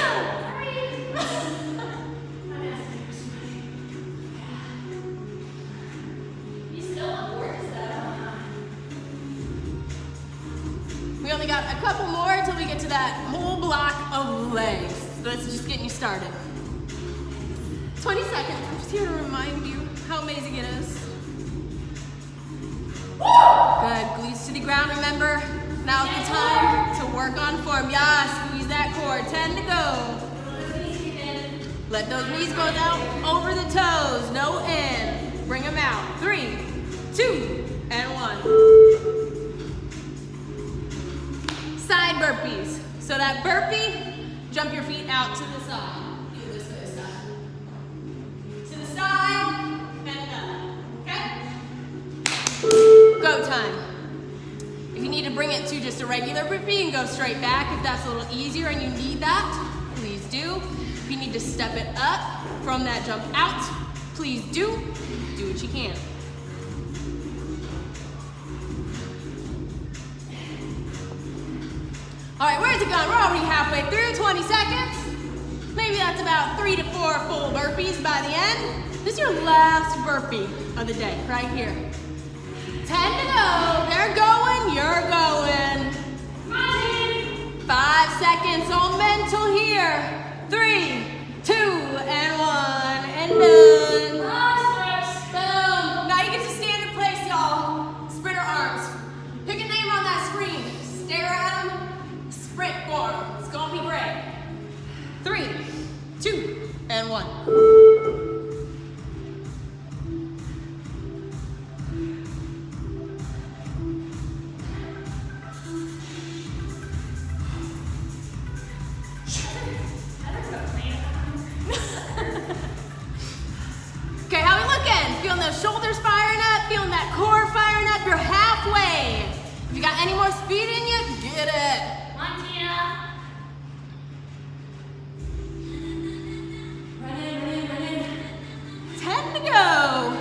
We only got a couple more until we get to that whole block of legs. So that's just getting you started. 20 seconds, I'm just here to remind you how amazing it is. Good, glutes to the ground, remember? Now's the time to work on form. Yeah, squeeze that core, 10 to go. Let those knees go out over the toes, no in. Bring them out, 3, 2, and 1. Side burpees. So that burpee, jump your feet out to the side. Do this to the side. To the side, and up. Okay? Go time. If you need to bring it to just a regular burpee and go straight back, if that's a little easier and you need that, please do. If you need to step it up from that jump out, please do. Do what you can. All right, where's it going? We're already halfway through, 20 seconds. Maybe that's about 3 to 4 full burpees by the end. This is your last burpee of the day, right here. 10 to go, they're going, you're going. 5 seconds, all mental here. 3, 2, and 1, and done. Boom. Now you get to stand in place, y'all. Sprinter arms. Pick a name on that screen. Stare at them. Sprint form. It's gonna be great. 3, 2, and 1. Okay, how we looking? Feeling those shoulders firing up? Feeling that core firing up? You're halfway. If you got any more speed in you, get it. 10 to go.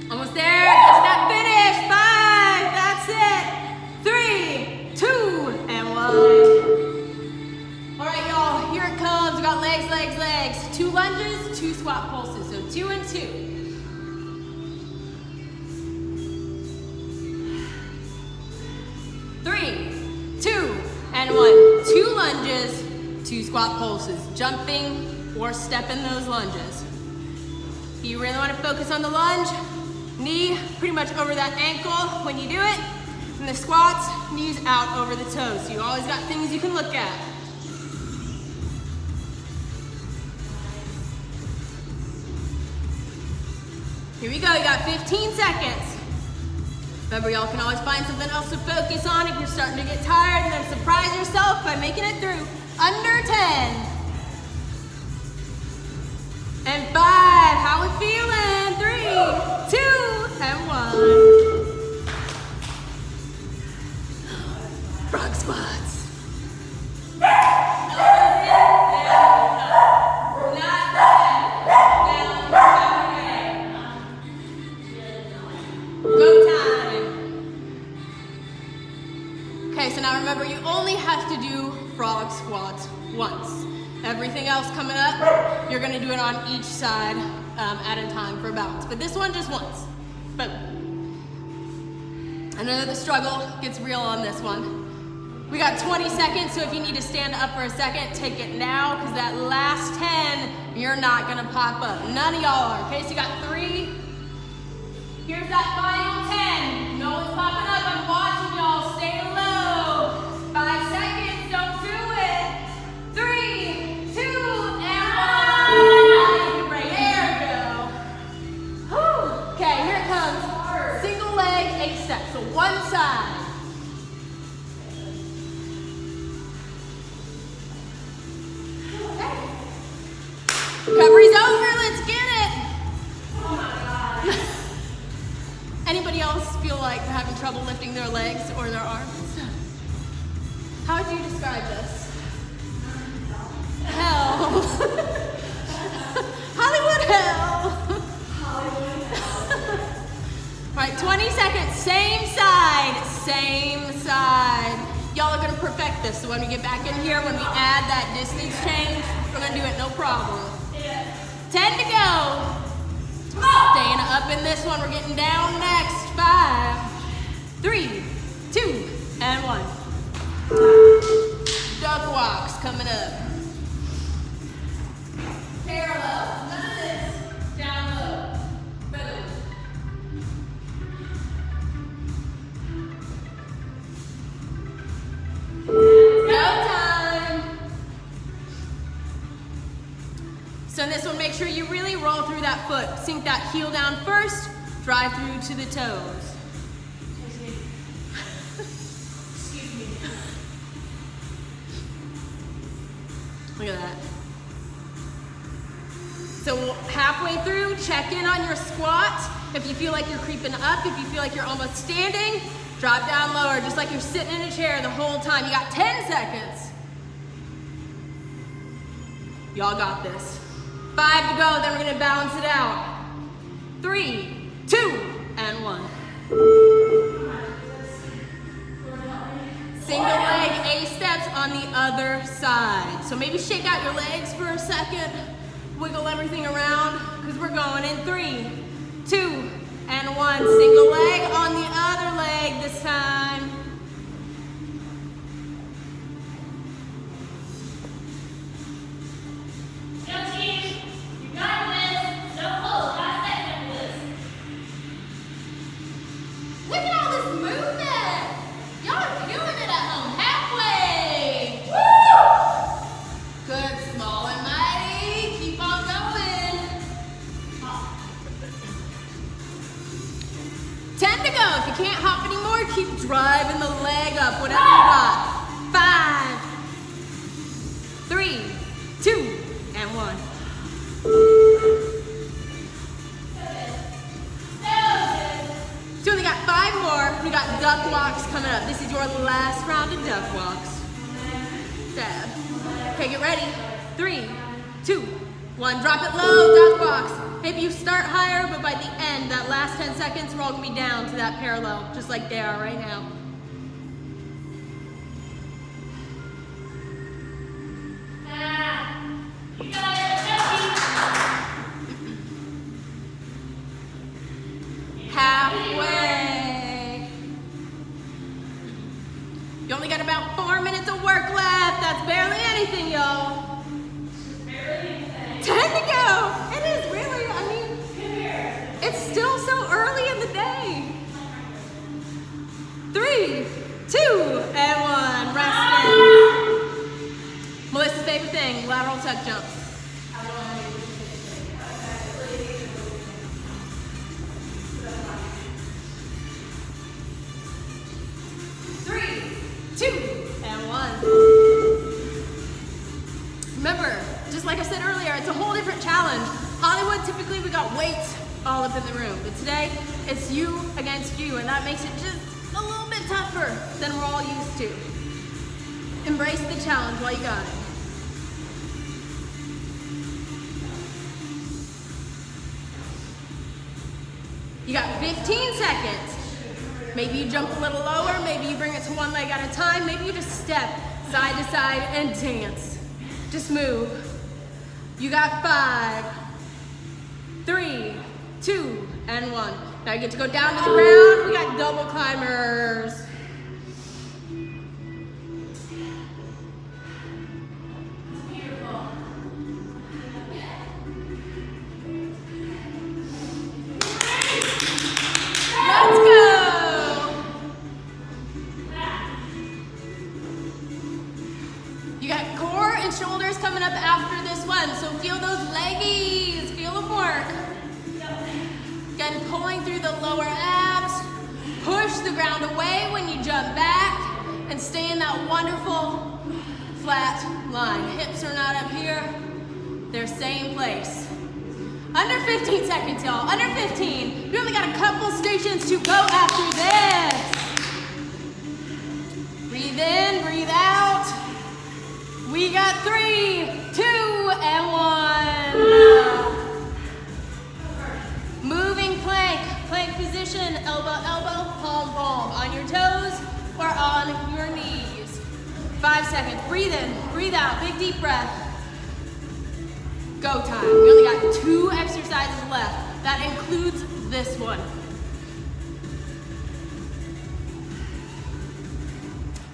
Almost there. Get to that finish. 5. That's it. 3, 2, and 1. All right, y'all. Here it comes. We got legs, legs, legs. 2 lunges, 2 squat pulses. So 2 and 2. 3, 2, and 1. 2 lunges, 2 squat pulses. Jumping or stepping those lunges. If you really want to focus on the lunge, knee pretty much over that ankle when you do it. And the squats, knees out over the toes. So you always got things you can look at. Here we go, you got 15 seconds. Remember, y'all can always find something else to focus on if you're starting to get tired, and then surprise yourself by making it through under 10. And 5, how we feeling? 3, 2, and 1. Frog squats. Go time. Okay, Okay, so now remember, you only have to do frog squats once. Everything else coming up, you're gonna do it on each side at a time for balance. But this one just once. But I know the struggle gets real on this one. We got 20 seconds, so if you need to stand up for a second, take it now, because that last 10, you're not gonna pop up. None of y'all are, okay? So you got 3. Here's that final 10. No one's popping up, I'm watching y'all, stay low. 5 seconds, don't do it. 3, 2, and 1. Right, there we go. Whew. Okay, here it comes. Single leg, 8 steps, so one side. Recovery's over, let's get it. Oh my God. Anybody else feel like they're having trouble lifting their legs or their arms? How would you describe this? Hell. Hollywood hell. Hollywood hell. All right, 20 seconds, same side, same side. Y'all are gonna perfect this, so when we get back in here, when we add that distance change, we're gonna do it no problem. 10 to go. Staying up in this one. We're getting down next. 5, 3, 2, and 1. Duck walks coming up. Parallel. None of this. Down low. Boom. Go time. So in this one, make sure you really roll through that foot. Sink that heel down first, drive through to the toes. Excuse me. Look at that. So halfway through, check in on your squat. If you feel like you're creeping up, if you feel like you're almost standing, drop down lower, just like you're sitting in a chair the whole time. You got 10 seconds. Y'all got this. 5 to go, then we're gonna balance it out. 3, 2, and 1. Single leg, 8 steps on the other side. So maybe shake out your legs for a second, wiggle everything around, because we're going in 3, 2, and 1. Single leg on the other leg this time. Driving the leg up, whatever you got. 5, 3, 2, and 1. So we got 5 more. We got duck walks coming up. This is your last round of duck walks. Dab. Okay, get ready. 3, 2, 1. Drop it low, duck walks. Maybe you start higher, but by the end, that last 10 seconds, we're all gonna be down to that parallel, just like they are right now. Halfway. You only got about 4 minutes of work left. That's barely anything, y'all. 10 to go. It is really, I mean, it's still so early in the day. 3, 2, and 1. Rest in. Melissa's favorite thing, lateral tuck jumps. 3, 2, and 1. Remember, just like I said earlier, it's a whole different challenge. Hollywood, typically we got weights all up in the room, but today it's you against you, and that makes it just a little bit tougher than we're all used to. Embrace the challenge while you got it. You got 15 seconds. Maybe you jump a little lower, maybe you bring it to one leg at a time, maybe you just step side to side and dance. Just move. You got 5, 3, 2, and 1. Now you get to go down to the ground. We got double climbers. Let's go. You got core and shoulders coming up after this one. So feel those leggies. Feel them work. Again, pulling through the lower abs. Push the ground away when you jump back and stay in that wonderful flat line. Hips are not up here. They're same place. Under 15 seconds, y'all. Under 15. We only got a couple stations to go after this. Breathe in, breathe out. We got 3, 2, and 1. Moving plank. Plank position, elbow, elbow, palm, palm. On your toes or on your knees. 5 seconds. Breathe in, breathe out. Big deep breath. Go time. We only got 2 exercises left. That includes this one.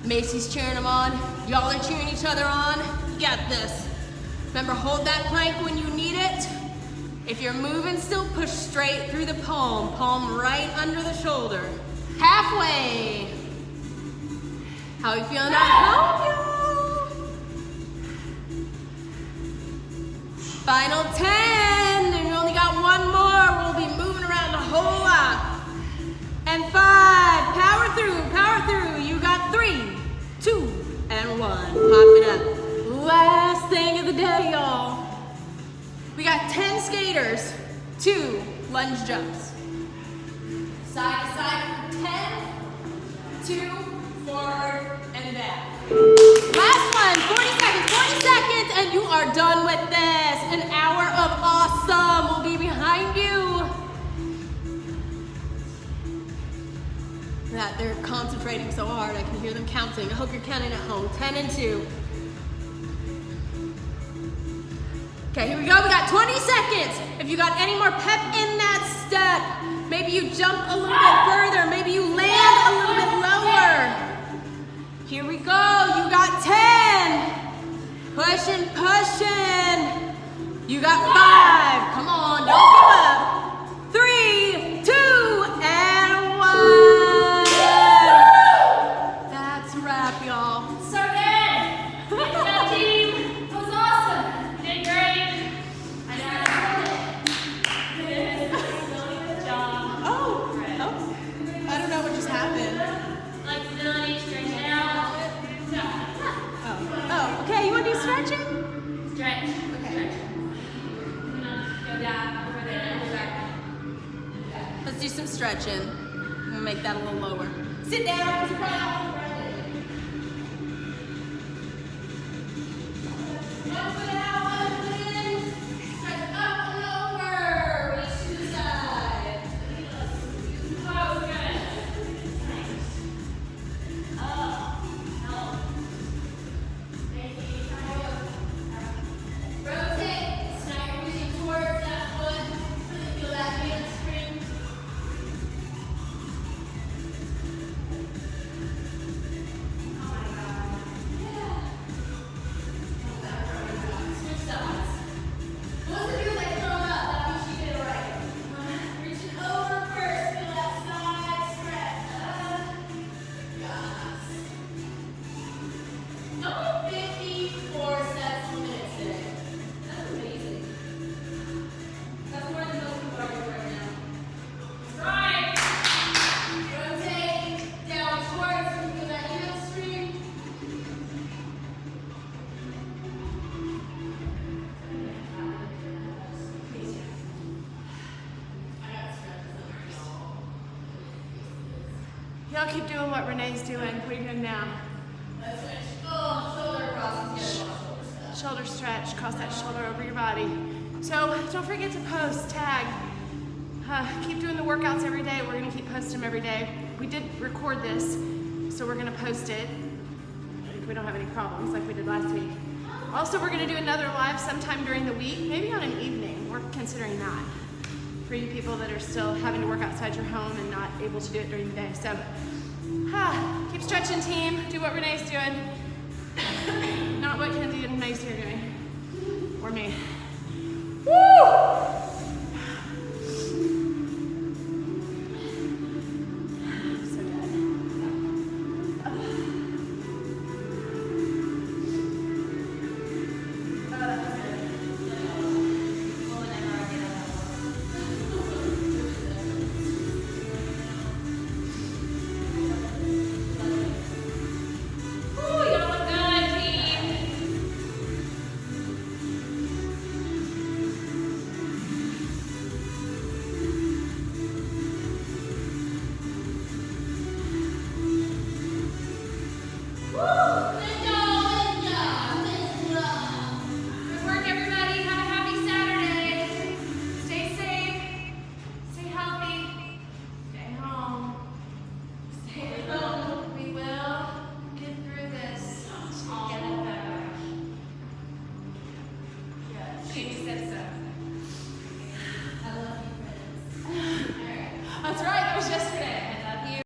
Macy's cheering them on. Y'all are cheering each other on. You got this. Remember, hold that plank when you need it. If you're moving still, push straight through the palm. Palm right under the shoulder. Halfway. How you feeling now? Final 10, and we only got 1 more. We'll be moving around a whole lot. And 5, power through. You got 3, 2, and 1. Pop it up. Last thing of the day, y'all. We got 10 skaters, 2 lunge jumps. Side to side for 10, 2, forward, and back. Last one, 40 seconds, and you are done with this. An hour of awesome will be behind you. That they're concentrating so hard, I can hear them counting. I hope you're counting at home. 10 and 2. Okay, here we go. We got 20 seconds. If you got any more pep in that step, maybe you jump a little bit further, maybe you land a little bit lower. Here we go. You got 10. Pushing. You got 5. Come on, don't give up. 3, 2, and 1. That's a wrap, y'all. So good. Good job, team. That was awesome. You did great. I know I did. Good job. Oh. I don't know what just happened. Flexibility, stretch out. Oh, okay. You want to do stretching? Stretch. Okay. Go down over there. Go back. Let's do some stretching. We'll make that a little lower. Sit down, because you're probably not on the ground. One foot out, one foot in. Stretch up and over. Reach to the side. Oh, good. Rotate. So now you're reaching towards that foot. Really feel that hamstring. Switch sides. Most of you like throwing up, that means you did it right. Reaching over first, feel that side stretch. Yes. Only 54 sets a minute today. That's amazing. That's more than most people are doing right now. Right. Rotate down towards, feel that hamstring. Y'all keep doing what Renee's doing. What are you doing now? Let's switch. Oh, shoulder crosses together. Shoulder stretch. Cross that shoulder over your body. So don't forget to post, tag. Keep doing the workouts every day. We're going to keep posting them every day. we did record this, so we're gonna post it if we don't have any problems like we did last week. Also, we're gonna do another live sometime during the week, maybe on an evening. We're considering that for you people that are still having to work outside your home and not able to do it during the day. So, keep stretching, team. Do what Renee's doing, not what Kenzie and Macy are doing, or me. Woo! Step